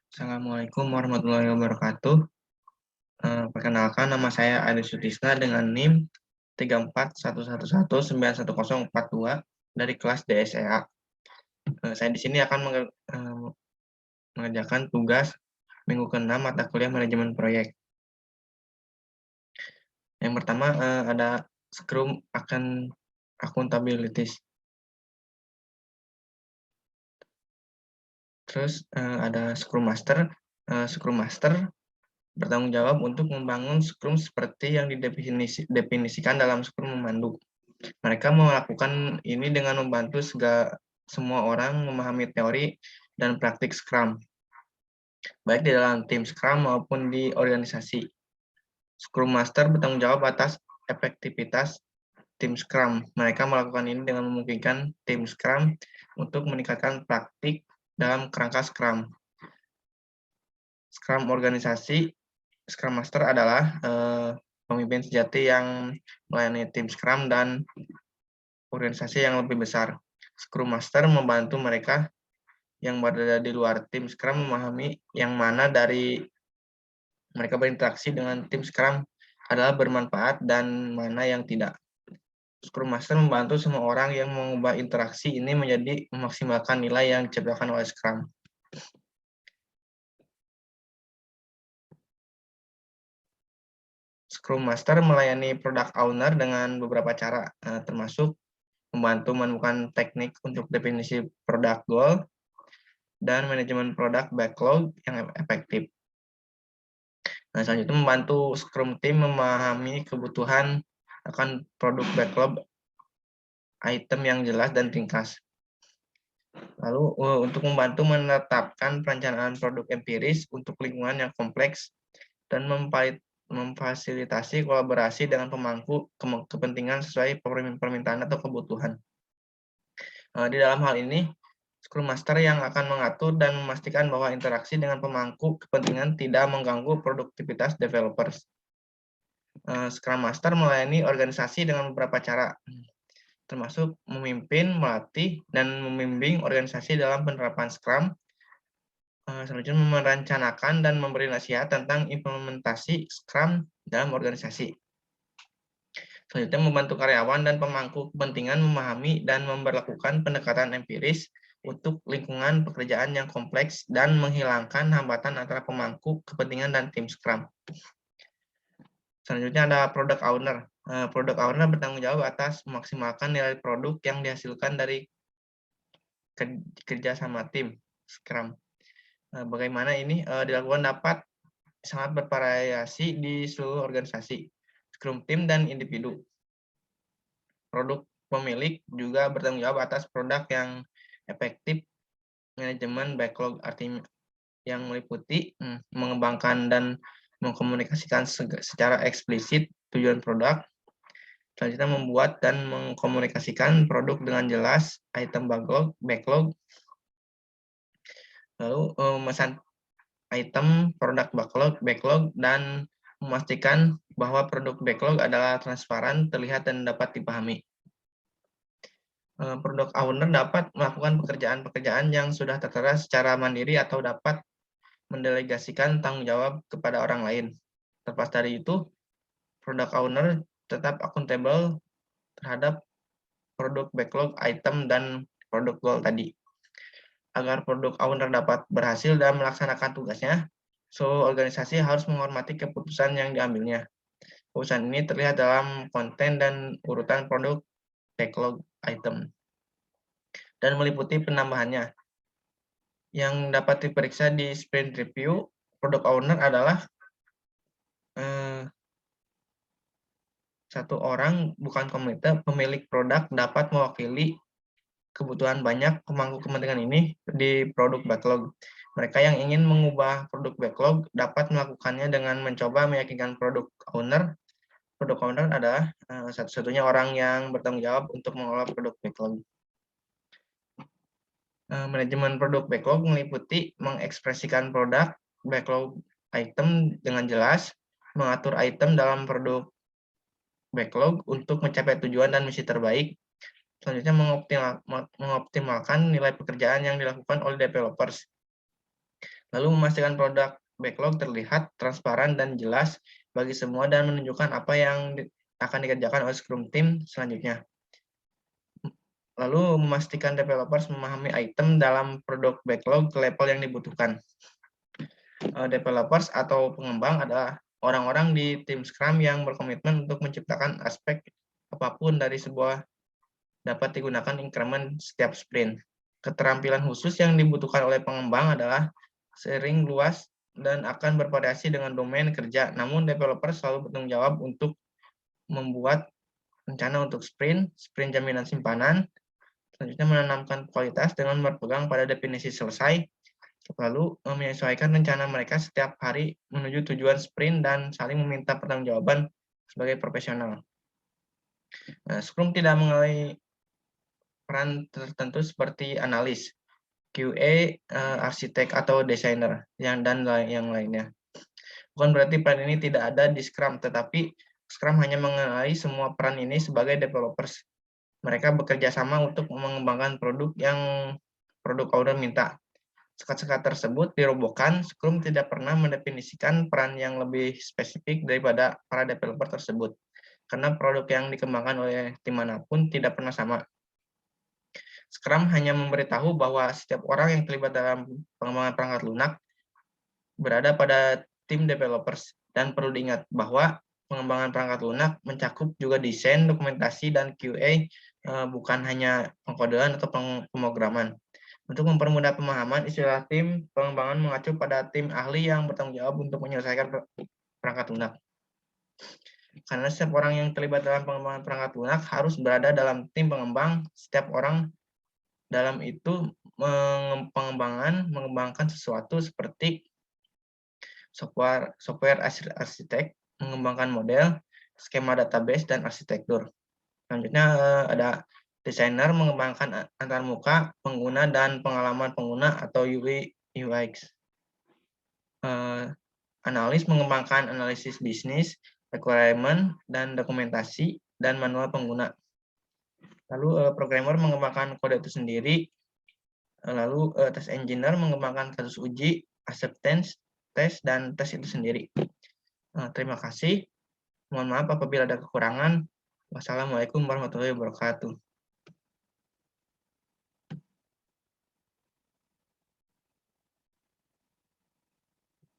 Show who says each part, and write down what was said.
Speaker 1: Assalamualaikum warahmatullahi wabarakatuh. Perkenalkan, nama saya Adi Sutisna dengan NIM 3411191042 dari kelas DSEA. Saya di sini akan mengerjakan tugas minggu ke-6 mata kuliah manajemen proyek. Yang pertama ada Scrum akan Accountabilities. Terus ada Scrum Master. Scrum Master bertanggung jawab untuk membangun Scrum seperti yang didefinisikan dalam Scrum memandu. Mereka melakukan ini dengan membantu semua orang memahami teori dan praktik Scrum, baik di dalam tim Scrum maupun di organisasi. Scrum Master bertanggung jawab atas efektivitas tim Scrum. Mereka melakukan ini dengan memungkinkan tim Scrum untuk meningkatkan praktik dalam kerangka Scrum. Scrum organisasi, Scrum Master adalah pemimpin sejati yang melayani tim Scrum dan organisasi yang lebih besar. Scrum Master membantu mereka yang berada di luar tim Scrum memahami yang mana dari mereka berinteraksi dengan tim Scrum adalah bermanfaat dan mana yang tidak. Scrum Master membantu semua orang yang mengubah interaksi ini menjadi memaksimalkan nilai yang diciptakan oleh Scrum. Scrum Master melayani product owner dengan beberapa cara, termasuk membantu menemukan teknik untuk definisi product goal dan manajemen produk backlog yang efektif. Nah, selanjutnya membantu Scrum Team memahami kebutuhan akan produk backlog item yang jelas dan ringkas. Lalu untuk membantu menetapkan perencanaan produk empiris untuk lingkungan yang kompleks dan memfasilitasi kolaborasi dengan pemangku kepentingan sesuai permintaan atau kebutuhan. Di dalam hal ini, Scrum Master yang akan mengatur dan memastikan bahwa interaksi dengan pemangku kepentingan tidak mengganggu produktivitas developers. Scrum Master melayani organisasi dengan beberapa cara, termasuk memimpin, melatih, dan membimbing organisasi dalam penerapan Scrum. Selanjutnya merencanakan dan memberi nasihat tentang implementasi Scrum dalam organisasi. Selanjutnya membantu karyawan dan pemangku kepentingan memahami dan memperlakukan pendekatan empiris untuk lingkungan pekerjaan yang kompleks dan menghilangkan hambatan antara pemangku kepentingan dan tim Scrum. Selanjutnya ada Product Owner. Product Owner bertanggung jawab atas memaksimalkan nilai produk yang dihasilkan dari kerja sama tim Scrum. Bagaimana ini dilakukan dapat sangat bervariasi di seluruh organisasi, Scrum Team dan individu. Produk pemilik juga bertanggung jawab atas produk yang efektif, manajemen backlog artinya yang meliputi mengembangkan dan mengkomunikasikan secara eksplisit tujuan produk. Selanjutnya membuat dan mengkomunikasikan produk dengan jelas item backlog. Lalu memesan item produk backlog dan memastikan bahwa produk backlog adalah transparan, terlihat, dan dapat dipahami. Product owner dapat melakukan pekerjaan-pekerjaan yang sudah tertera secara mandiri atau dapat mendelegasikan tanggung jawab kepada orang lain. Terlepas dari itu, product owner tetap akuntabel terhadap produk backlog, item, dan produk goal tadi. Agar produk owner dapat berhasil dalam melaksanakan tugasnya, seluruh organisasi harus menghormati keputusan yang diambilnya. Keputusan ini terlihat dalam konten dan urutan produk backlog item dan meliputi penambahannya. Yang dapat diperiksa di sprint review, product owner adalah satu orang, bukan komite, pemilik produk dapat mewakili kebutuhan banyak pemangku kepentingan ini di produk backlog. Mereka yang ingin mengubah produk backlog dapat melakukannya dengan mencoba meyakinkan produk owner. Produk owner adalah satu-satunya orang yang bertanggung jawab untuk mengelola produk backlog. Manajemen produk backlog meliputi mengekspresikan produk backlog item dengan jelas, mengatur item dalam produk backlog untuk mencapai tujuan dan misi terbaik. Selanjutnya mengoptimalkan nilai pekerjaan yang dilakukan oleh developers. Lalu memastikan produk backlog terlihat transparan dan jelas bagi semua dan menunjukkan apa yang akan dikerjakan oleh Scrum Team selanjutnya. Lalu memastikan developers memahami item dalam produk backlog ke level yang dibutuhkan. Developers atau pengembang adalah orang-orang di tim Scrum yang berkomitmen untuk menciptakan aspek apapun dari sebuah dapat digunakan increment setiap sprint. Keterampilan khusus yang dibutuhkan oleh pengembang adalah sering luas dan akan bervariasi dengan domain kerja. Namun developer selalu bertanggung jawab untuk membuat rencana untuk sprint, sprint jaminan simpanan, selanjutnya menanamkan kualitas dengan berpegang pada definisi selesai, lalu menyesuaikan rencana mereka setiap hari menuju tujuan sprint dan saling meminta pertanggungjawaban sebagai profesional. Scrum tidak mengalami peran tertentu seperti analis, QA, arsitek atau desainer dan yang lainnya. Bukan berarti peran ini tidak ada di Scrum, tetapi Scrum hanya mengenali semua peran ini sebagai developers. Mereka bekerja sama untuk mengembangkan produk yang produk owner minta. Sekat-sekat tersebut dirobohkan, Scrum tidak pernah mendefinisikan peran yang lebih spesifik daripada para developer tersebut, karena produk yang dikembangkan oleh tim manapun tidak pernah sama. Scrum hanya memberitahu bahwa setiap orang yang terlibat dalam pengembangan perangkat lunak berada pada tim developers, dan perlu diingat bahwa pengembangan perangkat lunak mencakup juga desain, dokumentasi, dan QA, bukan hanya pengkodean atau pemrograman. Untuk mempermudah pemahaman, istilah tim pengembangan mengacu pada tim ahli yang bertanggung jawab untuk menyelesaikan perangkat lunak. Karena setiap orang yang terlibat dalam pengembangan perangkat lunak harus berada dalam tim pengembang, setiap orang dalam itu mengembangkan sesuatu seperti software arsitek, mengembangkan model, skema database, dan arsitektur. Selanjutnya ada desainer mengembangkan antarmuka pengguna dan pengalaman pengguna atau UI UX. Analis mengembangkan analisis bisnis, requirement, dan dokumentasi, dan manual pengguna. Lalu programmer mengembangkan kode itu sendiri. Lalu test engineer mengembangkan kasus uji, acceptance test, dan tes itu sendiri. Terima kasih. Mohon maaf apabila ada kekurangan. Wassalamualaikum warahmatullahi wabarakatuh.